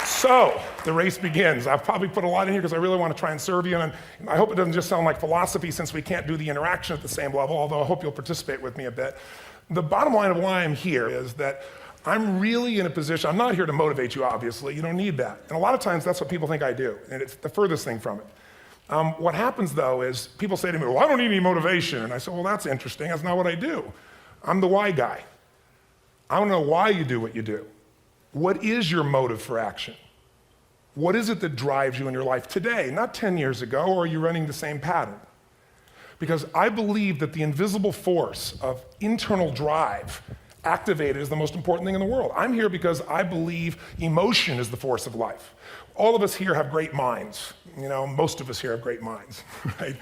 So the race begins. I've probably put a lot in here because I really want to try and serve you, and I hope it doesn't just sound like philosophy since we can't do the interaction at the same level, although I hope you'll participate with me a bit. The bottom line of why I'm here is that I'm really in a position, I'm not here to motivate you, obviously, you don't need that. And a lot of times that's what people think I do, and it's the furthest thing from it. What happens though is people say to me, well, I don't need any motivation. And I say, well, that's interesting, that's not what I do. I'm the why guy. I don't know why you do what you do. What is your motive for action? What is it that drives you in your life today, not 10 years ago, or are you running the same pattern? Because I believe that the invisible force of internal drive activated is the most important thing in the world. I'm here because I believe emotion is the force of life. All of us here have great minds. You know, most of us here have great minds, right?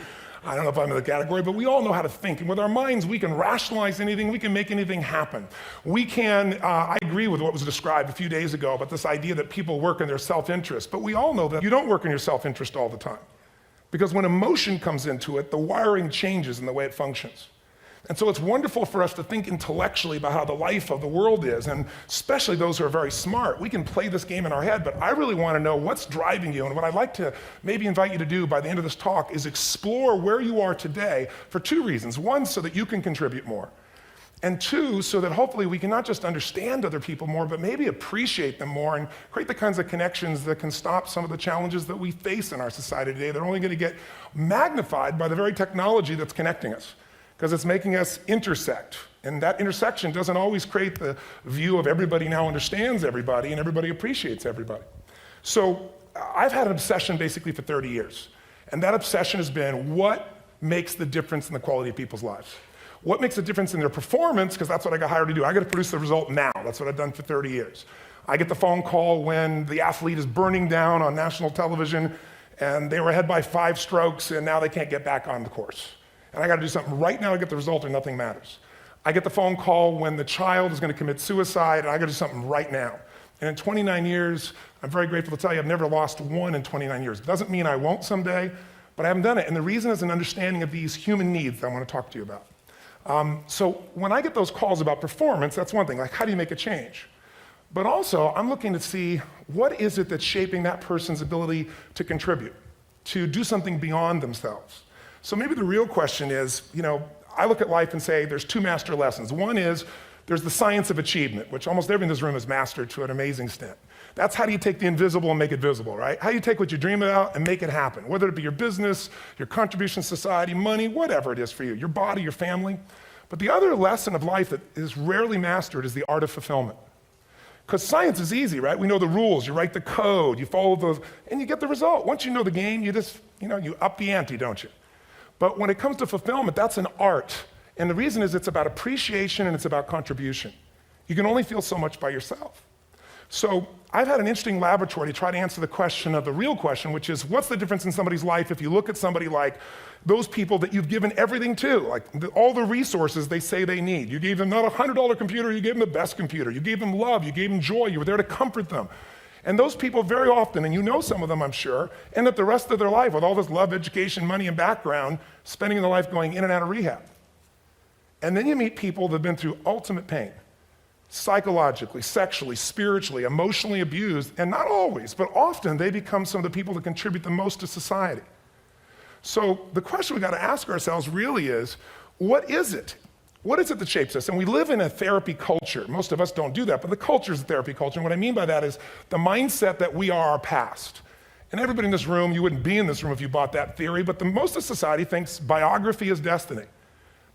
I don't know if I'm in the category, but we all know how to think. And with our minds, we can rationalize anything, we can make anything happen. We can, I agree with what was described a few days ago about this idea that people work in their self-interest, but we all know that you don't work in your self-interest all the time. Because when emotion comes into it, the wiring changes in the way it functions. And so it's wonderful for us to think intellectually about how the life of the world is, and especially those who are very smart. We can play this game in our head, but I really want to know what's driving you. And what I'd like to maybe invite you to do by the end of this talk is explore where you are today for two reasons. One, so that you can contribute more. And two, so that hopefully we can not just understand other people more, but maybe appreciate them more and create the kinds of connections that can stop some of the challenges that we face in our society today. They're only going to get magnified by the very technology that's connecting us, because it's making us intersect. And that intersection doesn't always create the view of everybody now understands everybody and everybody appreciates everybody. So I've had an obsession basically for 30 years. And that obsession has been what makes the difference in the quality of people's lives? What makes a difference in their performance? Because that's what I got hired to do. I got to produce the result now. That's what I've done for 30 years. I get the phone call when the athlete is burning down on national television and they were ahead by 5 strokes and now they can't get back on the course. And I got to do something right now to get the result or nothing matters. I get the phone call when the child is going to commit suicide, and I got to do something right now. And in 29 years, I'm very grateful to tell you I've never lost one in 29 years. It doesn't mean I won't someday, but I haven't done it. And the reason is an understanding of these human needs that I want to talk to you about. So when I get those calls about performance, that's one thing, like how do you make a change? But also, I'm looking to see what is it that's shaping that person's ability to contribute, to do something beyond themselves. So maybe the real question is, you know, I look at life and say there's 2 master lessons. One is there's the science of achievement, which almost everyone in this room has mastered to an amazing extent. That's how do you take the invisible and make it visible, right? How do you take what you dream about and make it happen, whether it be your business, your contribution to society, money, whatever it is for you, your body, your family. But the other lesson of life that is rarely mastered is the art of fulfillment. Because science is easy, right? We know the rules, you write the code, you follow those, and you get the result. Once you know the game, you just, you up the ante, don't you? But when it comes to fulfillment, that's an art. And the reason is it's about appreciation and it's about contribution. You can only feel so much by yourself. So I've had an interesting laboratory to try to answer the question of the real question, which is what's the difference in somebody's life if you look at somebody like those people that you've given everything to, like all the resources they say they need. You gave them not a $100 computer, you gave them the best computer. You gave them love, you gave them joy, you were there to comfort them. And those people very often, and you know some of them I'm sure, end up the rest of their life with all this love, education, money, and background, spending their life going in and out of rehab. And then you meet people that have been through ultimate pain, psychologically, sexually, spiritually, emotionally abused, and not always, but often they become some of the people that contribute the most to society. So the question we got to ask ourselves really is, what is it? What is it that shapes us? And we live in a therapy culture. Most of us don't do that, but the culture is a therapy culture. And what I mean by that is the mindset that we are our past. And everybody in this room, you wouldn't be in this room if you bought that theory, but most of society thinks biography is destiny.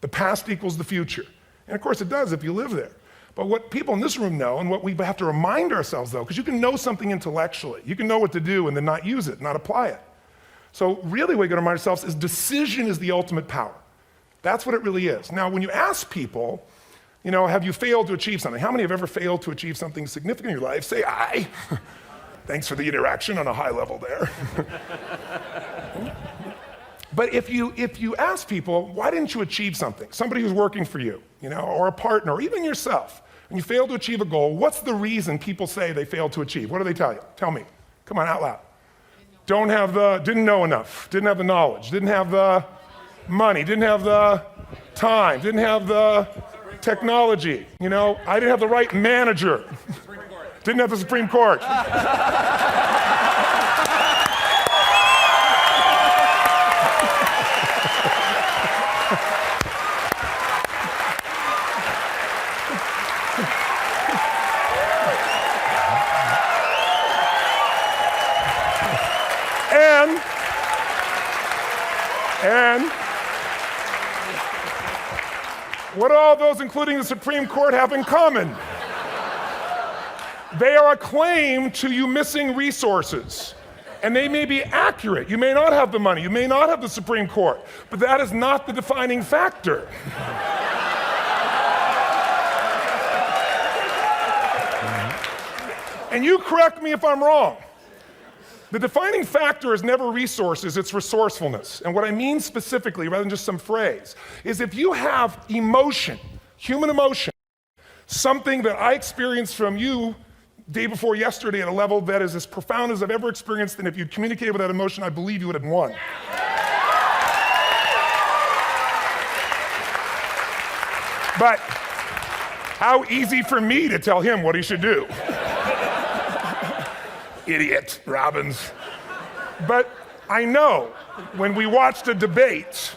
The past equals the future. And of course it does if you live there. But what people in this room know, and what we have to remind ourselves though, because you can know something intellectually, you can know what to do and then not use it, not apply it. So really what we got to remind ourselves is decision is the ultimate power. That's what it really is. Now, when you ask people, have you failed to achieve something? How many have ever failed to achieve something significant in your life? Say, I. Thanks for the interaction on a high level there. But if you ask people, why didn't you achieve something? Somebody who's working for you, or a partner, or even yourself, and you failed to achieve a goal, what's the reason people say they failed to achieve? What do they tell you? Tell me. Come on, out loud. Didn't know enough, didn't have the knowledge, didn't have the money, didn't have the time, didn't have the technology, I didn't have the right manager. Didn't have the Supreme Court. And what do all those, including the Supreme Court, have in common? They are a claim to you missing resources. And they may be accurate. You may not have the money. You may not have the Supreme Court. But that is not the defining factor. And you correct me if I'm wrong. The defining factor is never resources, it's resourcefulness. And what I mean specifically, rather than just some phrase, is if you have emotion, human emotion, something that I experienced from you day before yesterday at a level that is as profound as I've ever experienced, and if you'd communicated with that emotion, I believe you would have won. But how easy for me to tell him what he should do. Idiot, Robbins. But I know when we watched a debate,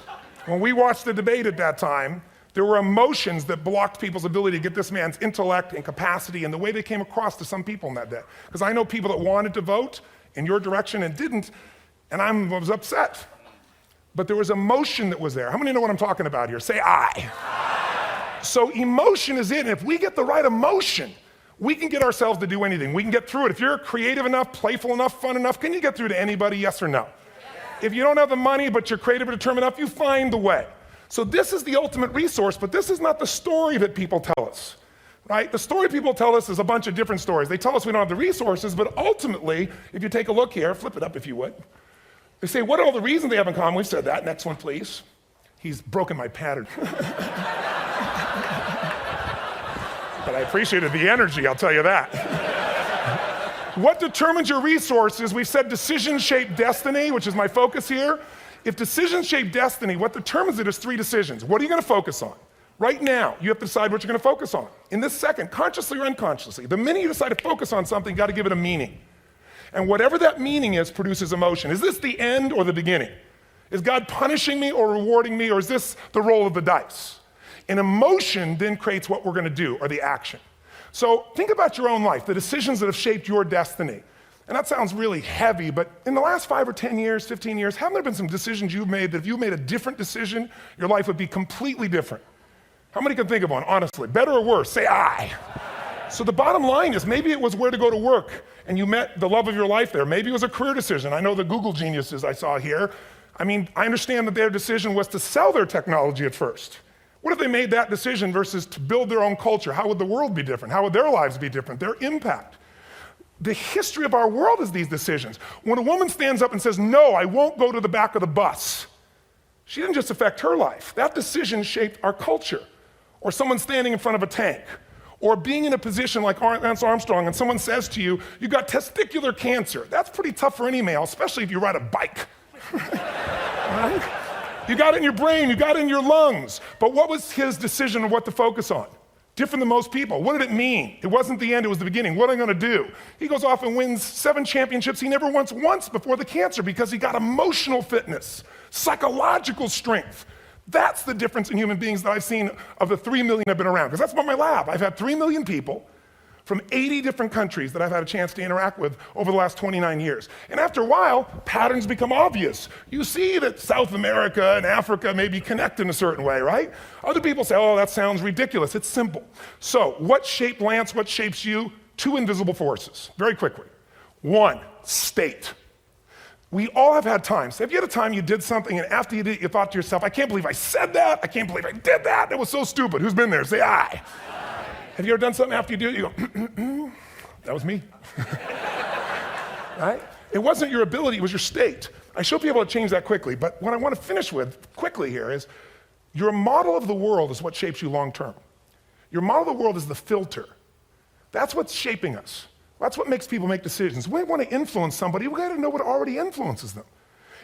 at that time, there were emotions that blocked people's ability to get this man's intellect and capacity and the way they came across to some people in that day. Because I know people that wanted to vote in your direction and didn't, and I was upset. But there was emotion that was there. How many know what I'm talking about here? Say I. So emotion is it, and if we get the right emotion, we can get ourselves to do anything. We can get through it. If you're creative enough, playful enough, fun enough, can you get through to anybody, yes or no? Yes. If you don't have the money, but you're creative and determined enough, you find the way. So this is the ultimate resource, but this is not the story that people tell us, right? The story people tell us is a bunch of different stories. They tell us we don't have the resources, but ultimately, if you take a look here, flip it up if you would. They say, what are all the reasons they have in common? We've said that. Next one, please. He's broken my pattern. But I appreciated the energy, I'll tell you that. What determines your resources? We've said decisions shape destiny, which is my focus here. If decisions shape destiny, what determines it is 3 decisions. What are you going to focus on? Right now, you have to decide what you're going to focus on. In this second, consciously or unconsciously, the minute you decide to focus on something, you got to give it a meaning. And whatever that meaning is produces emotion. Is this the end or the beginning? Is God punishing me or rewarding me, or is this the roll of the dice? And emotion then creates what we're going to do, or the action. So think about your own life, the decisions that have shaped your destiny. And that sounds really heavy, but in the last 5 or 10 years, 15 years, haven't there been some decisions you've made that if you made a different decision, your life would be completely different? How many can think of one, honestly? Better or worse? Say I. So the bottom line is maybe it was where to go to work and you met the love of your life there. Maybe it was a career decision. I know the Google geniuses I saw here. I mean, I understand that their decision was to sell their technology at first. What if they made that decision versus to build their own culture? How would the world be different? How would their lives be different? Their impact. The history of our world is these decisions. When a woman stands up and says, no, I won't go to the back of the bus, she didn't just affect her life. That decision shaped our culture. Or someone standing in front of a tank. Or being in a position like Lance Armstrong and someone says to you, you got testicular cancer. That's pretty tough for any male, especially if you ride a bike. Right? You got it in your brain, you got it in your lungs. But what was his decision of what to focus on? Different than most people. What did it mean? It wasn't the end, it was the beginning. What am I gonna do? He goes off and wins 7 championships he never won once before the cancer because he got emotional fitness, psychological strength. That's the difference in human beings that I've seen of the 3 million I've been around. Because that's what my lab. I've had 3 million people from 80 different countries that I've had a chance to interact with over the last 29 years. And after a while, patterns become obvious. You see that South America and Africa may be connected in a certain way, right? Other people say, oh, that sounds ridiculous. It's simple. So what shaped Lance, what shapes you? 2 invisible forces, very quickly. 1, state. We all have had times. Have you had a time you did something and after you did it, you thought to yourself, I can't believe I said that. I can't believe I did that. That was so stupid. Who's been there? Say I. Have you ever done something after you do it, you go, that was me. Right? It wasn't your ability, it was your state. I should be able to change that quickly, but what I want to finish with quickly here is your model of the world is what shapes you long term. Your model of the world is the filter. That's what's shaping us. That's what makes people make decisions. We want to influence somebody, we got to know what already influences them.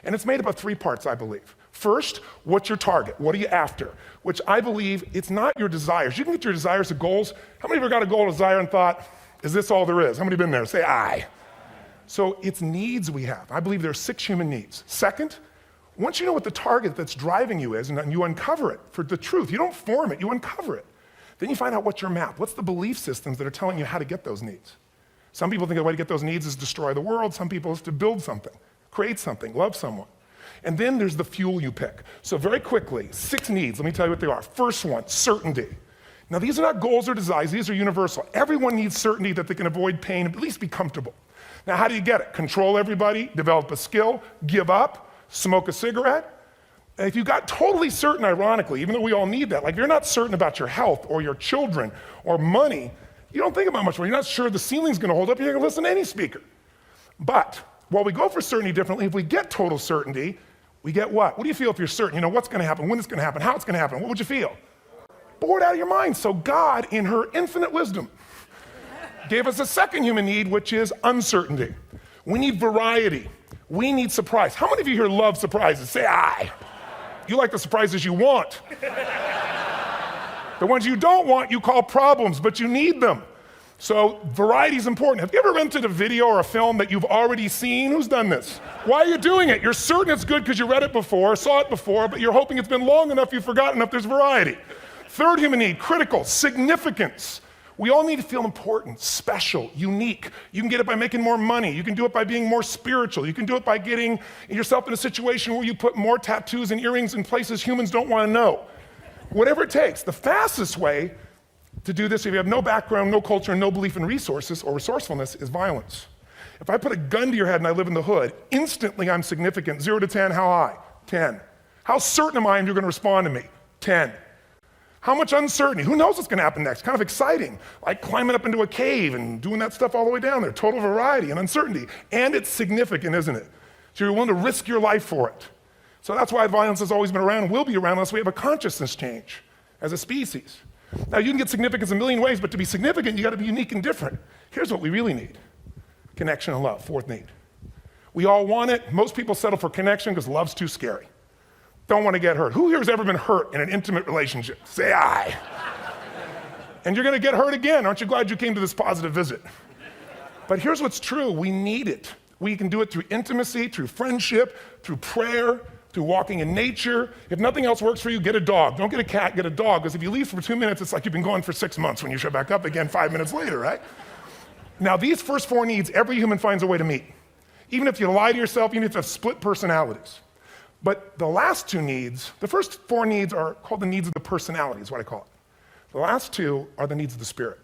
And it's made up of 3 parts, I believe. First, what's your target? What are you after? Which I believe it's not your desires. You can get your desires to goals. How many of you got a goal or desire and thought, Is this all there is? How many been there? Say aye. So it's needs we have. I believe there are 6 human needs. Second, once you know what the target that's driving you is and you uncover it for the truth, you don't form it, you uncover it. Then you find out what's your map. What's the belief systems that are telling you how to get those needs? Some people think the way to get those needs is destroy the world. Some people is to build something, create something, love someone. And then there's the fuel you pick. So very quickly, 6 needs, let me tell you what they are. First one, certainty. Now these are not goals or desires, these are universal. Everyone needs certainty that they can avoid pain and at least be comfortable. Now how do you get it? Control everybody, develop a skill, give up, smoke a cigarette. And if you got totally certain, ironically, even though we all need that, like if you're not certain about your health or your children or money, you don't think about much more. You're not sure the ceiling's gonna hold up, you're gonna listen to any speaker. But while we go for certainty differently, if we get total certainty, we get what? What do you feel if you're certain? You know what's gonna happen, when it's gonna happen, how it's gonna happen, what would you feel? Bored out of your mind. So God, in her infinite wisdom, gave us a second human need, which is uncertainty. We need variety. We need surprise. How many of you here love surprises? Say aye. You like the surprises you want. The ones you don't want, you call problems, but you need them. So variety is important. Have you ever rented a video or a film that you've already seen? Who's done this? Why are you doing it? You're certain it's good because you read it before, saw it before, but you're hoping it's been long enough you've forgotten enough there's variety. Third human need, critical, significance. We all need to feel important, special, unique. You can get it by making more money. You can do it by being more spiritual. You can do it by getting yourself in a situation where you put more tattoos and earrings in places humans don't want to know. Whatever it takes. The fastest way to do this, if you have no background, no culture, and no belief in resources or resourcefulness, is violence. If I put a gun to your head and I live in the hood, instantly I'm significant. 0 to 10, how high? 10. How certain am I you're going to respond to me? 10. How much uncertainty? Who knows what's going to happen next? Kind of exciting, like climbing up into a cave and doing that stuff all the way down there. Total variety and uncertainty. And it's significant, isn't it? So you're willing to risk your life for it. So that's why violence has always been around and will be around unless we have a consciousness change as a species. Now you can get significance a million ways, but to be significant, you got to be unique and different. Here's what we really need. Connection and love, fourth need. We all want it. Most people settle for connection because love's too scary. Don't want to get hurt. Who here has ever been hurt in an intimate relationship? Say aye. And you're going to get hurt again. Aren't you glad you came to this positive visit? But here's what's true. We need it. We can do it through intimacy, through friendship, through prayer, through walking in nature. If nothing else works for you, get a dog. Don't get a cat, get a dog. Because if you leave for 2 minutes, it's like you've been gone for 6 months when you show back up again 5 minutes later, right? Now, these first 4 needs, every human finds a way to meet. Even if you lie to yourself, even if you have split personalities. But the last 2 needs, the first 4 needs are called the needs of the personality, is what I call it. The last 2 are the needs of the spirit.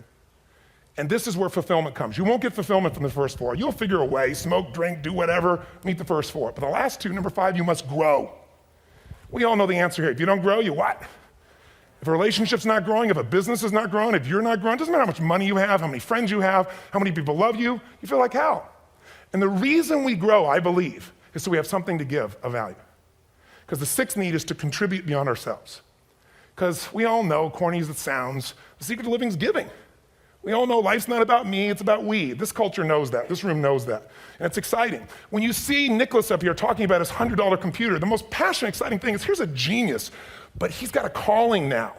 And this is where fulfillment comes. You won't get fulfillment from the first 4. You'll figure a way, smoke, drink, do whatever, meet the first 4. But the last 2, number 5, you must grow. We all know the answer here. If you don't grow, you what? If a relationship's not growing, if a business is not growing, if you're not growing, it doesn't matter how much money you have, how many friends you have, how many people love you, you feel like hell. And the reason we grow, I believe, is so we have something to give of value. Because the 6th need is to contribute beyond ourselves. Because we all know, corny as it sounds, the secret to living is giving. We all know life's not about me, it's about we. This culture knows that, this room knows that. And it's exciting. When you see Nicholas up here talking about his $100 computer, the most passionate, exciting thing is here's a genius, but he's got a calling now.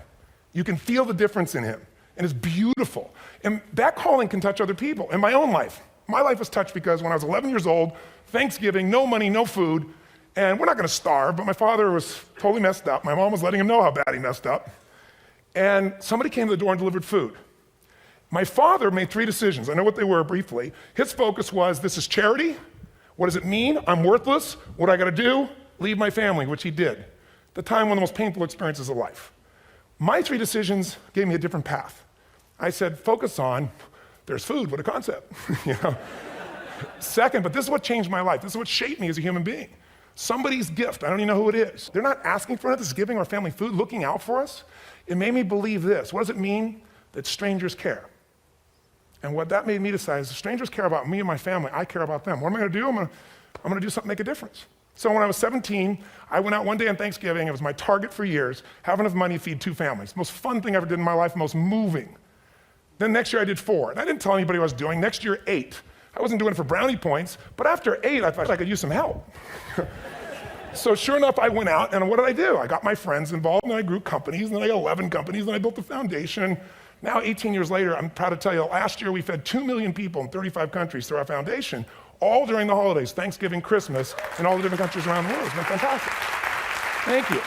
You can feel the difference in him, and it's beautiful. And that calling can touch other people. In my own life, my life was touched because when I was 11 years old, Thanksgiving, no money, no food, and we're not going to starve, but my father was totally messed up. My mom was letting him know how bad he messed up. And somebody came to the door and delivered food. My father made 3 decisions. I know what they were briefly. His focus was, this is charity. What does it mean? I'm worthless. What I got to do? Leave my family, which he did. The time, one of the most painful experiences of life. My 3 decisions gave me a different path. I said, focus on, there's food, what a concept. You know? Second, but this is what changed my life. This is what shaped me as a human being. Somebody's gift, I don't even know who it is. They're not asking for it, this is giving our family food, looking out for us. It made me believe this. What does it mean? That strangers care. And what that made me decide is if strangers care about me and my family, I care about them. What am I gonna do? I'm gonna do something to make a difference. So when I was 17, I went out one day on Thanksgiving, it was my target for years, have enough money to feed 2 families. Most fun thing I ever did in my life, most moving. Then next year I did 4, and I didn't tell anybody what I was doing. Next year, 8. I wasn't doing it for brownie points, but after 8, I thought I could use some help. So sure enough, I went out, and what did I do? I got my friends involved, and I grew companies, and then I got 11 companies, and I built a foundation. Now, 18 years later, I'm proud to tell you, last year we fed 2 million people in 35 countries through our foundation, all during the holidays, Thanksgiving, Christmas, in all the different countries around the world. It's been fantastic. Thank you.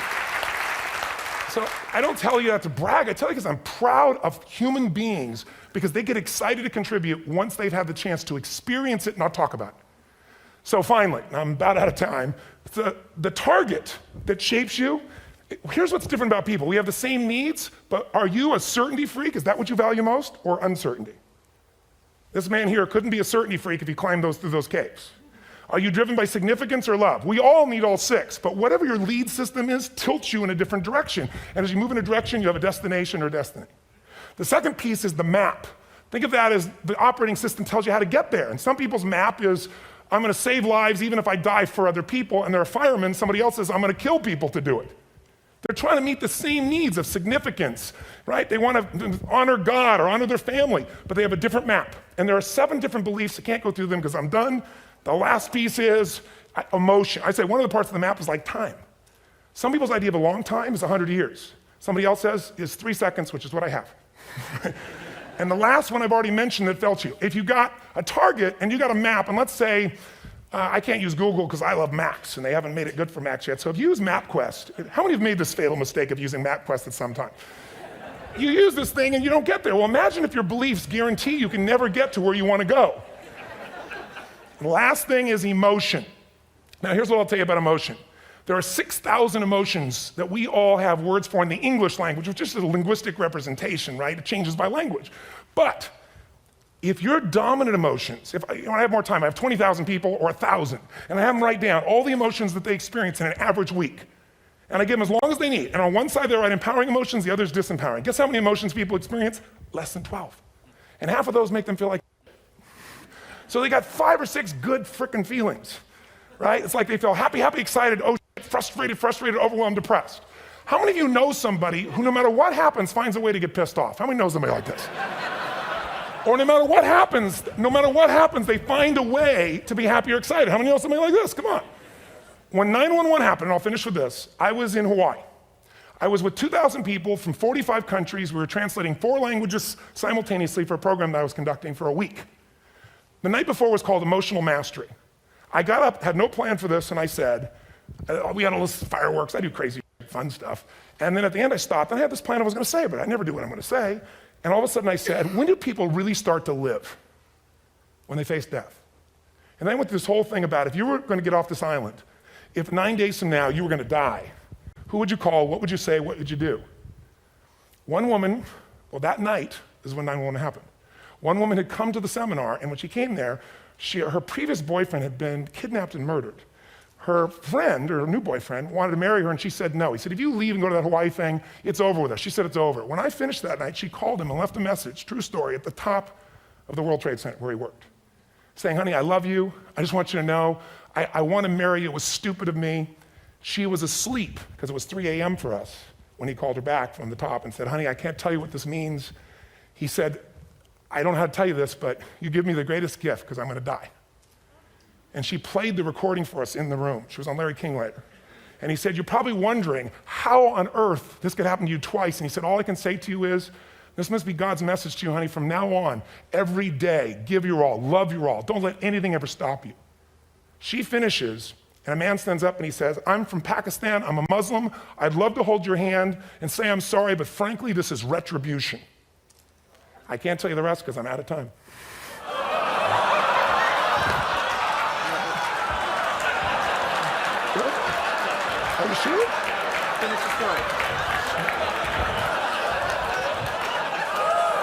So I don't tell you that to brag, I tell you because I'm proud of human beings because they get excited to contribute once they've had the chance to experience it, not talk about it. So finally, I'm about out of time, the target that shapes you, here's what's different about people. We have the same needs, but are you a certainty freak? Is that what you value most, or uncertainty? This man here couldn't be a certainty freak if he climbed through those caves. Are you driven by significance or love? We all need all six, but whatever your lead system is tilts you in a different direction. And as you move in a direction, you have a destination or destiny. The second piece is the map. Think of that as the operating system tells you how to get there. And some people's map is, I'm gonna save lives even if I die for other people, and they're a fireman, somebody else says, I'm gonna kill people to do it. They're trying to meet the same needs of significance, right? They want to honor God or honor their family, but they have a different map. And there are 7 different beliefs. I can't go through them because I'm done. The last piece is emotion. I say one of the parts of the map is like time. Some people's idea of a long time is 100 years. Somebody else says is 3 seconds, which is what I have. And the last one I've already mentioned that felt you. If you got a target and you got a map, and let's say, I can't use Google because I love Macs, and they haven't made it good for Macs yet. So if you use MapQuest, how many have made this fatal mistake of using MapQuest at some time? You use this thing and you don't get there. Well, imagine if your beliefs guarantee you can never get to where you want to go. The last thing is emotion. Now, here's what I'll tell you about emotion. There are 6,000 emotions that we all have words for in the English language, which is just a linguistic representation, right? It changes by language. But if your dominant emotions, if I have more time, I have 20,000 people or 1,000, and I have them write down all the emotions that they experience in an average week. And I give them as long as they need. And on one side, they write empowering emotions, the other is disempowering. Guess how many emotions people experience? Less than 12. And half of those make them feel like so they got 5 or 6 good frickin' feelings, right? It's like they feel happy, happy, excited, oh shit, frustrated, overwhelmed, depressed. How many of you know somebody who no matter what happens finds a way to get pissed off? How many know somebody like this? Or no matter what happens, they find a way to be happy or excited. How many know somebody like this? Come on. When 9/11 happened, and I'll finish with this, I was in Hawaii. I was with 2,000 people from 45 countries. We were translating 4 languages simultaneously for a program that I was conducting for a week. The night before was called Emotional Mastery. I got up, had no plan for this, and I said, we had a list of fireworks, I do crazy fun stuff. And then at the end I stopped, and I had this plan I was gonna say, but I never do what I'm gonna say. And all of a sudden I said, when do people really start to live? When they face death. And then I went through this whole thing about if you were gonna get off this island, if 9 days from now you were gonna die, who would you call, what would you say, what would you do? One woman, well that night is when 9/11 happened. One woman had come to the seminar, and when she came there, her previous boyfriend had been kidnapped and murdered. Her friend, or her new boyfriend, wanted to marry her, and she said no. He said, if you leave and go to that Hawaii thing, it's over with us. She said it's over. When I finished that night, she called him and left a message, true story, at the top of the World Trade Center where he worked, saying, honey, I love you. I just want you to know, I want to marry you. It was stupid of me. She was asleep, because it was 3 a.m. for us, when he called her back from the top and said, honey, I can't tell you what this means. He said, I don't know how to tell you this, but you give me the greatest gift because I'm going to die. And she played the recording for us in the room. She was on Larry King later. And he said, you're probably wondering how on earth this could happen to you twice. And he said, all I can say to you is, this must be God's message to you, honey. From now on, every day, give your all, love your all. Don't let anything ever stop you. She finishes, and a man stands up and he says, I'm from Pakistan, I'm a Muslim. I'd love to hold your hand and say I'm sorry, but frankly, this is retribution. I can't tell you the rest because I'm out of time. Are you sure? Finish the story.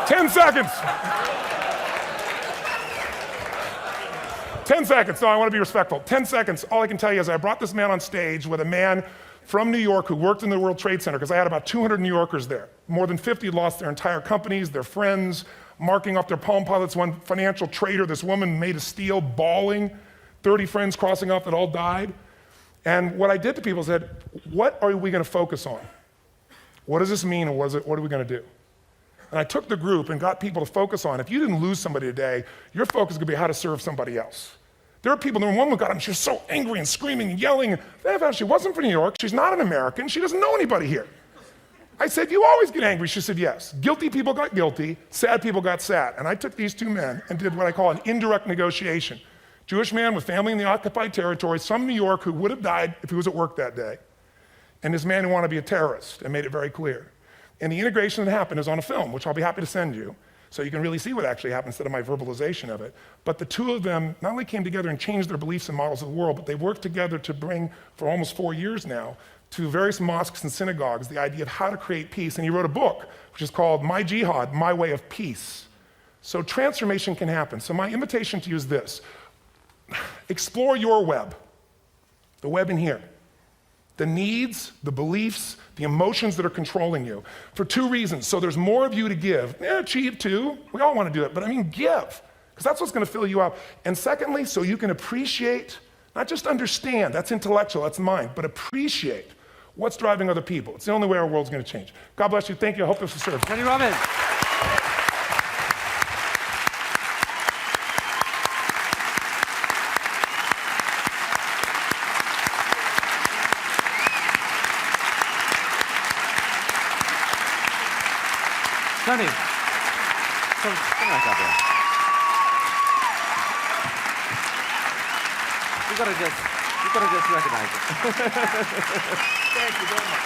10 seconds. 10 seconds. No, I want to be respectful. 10 seconds. All I can tell you is I brought this man on stage with a man from New York who worked in the World Trade Center, because I had about 200 New Yorkers there. More than 50 lost their entire companies, their friends, marking off their Palm Pilots. One financial trader, this woman made of steel, bawling, 30 friends crossing off that all died. And what I did to people is said, what are we going to focus on? What does this mean, and what are we going to do? And I took the group and got people to focus on, if you didn't lose somebody today, your focus is going to be how to serve somebody else. There are people, the woman got him, she was so angry and screaming and yelling. She wasn't from New York, she's not an American, she doesn't know anybody here. I said, you always get angry. She said, yes. Guilty people got guilty, sad people got sad. And I took these two men and did what I call an indirect negotiation. Jewish man with family in the occupied territories from New York who would have died if he was at work that day, and this man who wanted to be a terrorist, and made it very clear. And the integration that happened is on a film, which I'll be happy to send you, so you can really see what actually happened instead of my verbalization of it. But the two of them not only came together and changed their beliefs and models of the world, but they worked together to bring, for almost 4 years now, to various mosques and synagogues, the idea of how to create peace. And he wrote a book, which is called My Jihad, My Way of Peace. So transformation can happen. So my invitation to you is this. Explore your web, the web in here. The needs, the beliefs, the emotions that are controlling you, for two reasons. So there's more of you to give. Achieve too. We all want to do it, but I mean give, because that's what's going to fill you up. And secondly, so you can appreciate, not just understand, that's intellectual, that's mind, but appreciate what's driving other people. It's the only way our world's going to change. God bless you. Thank you. I hope this will serve. Tony Robbins. Tony, come back up here. You gotta just recognize it. Thank you very much.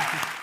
Thank you.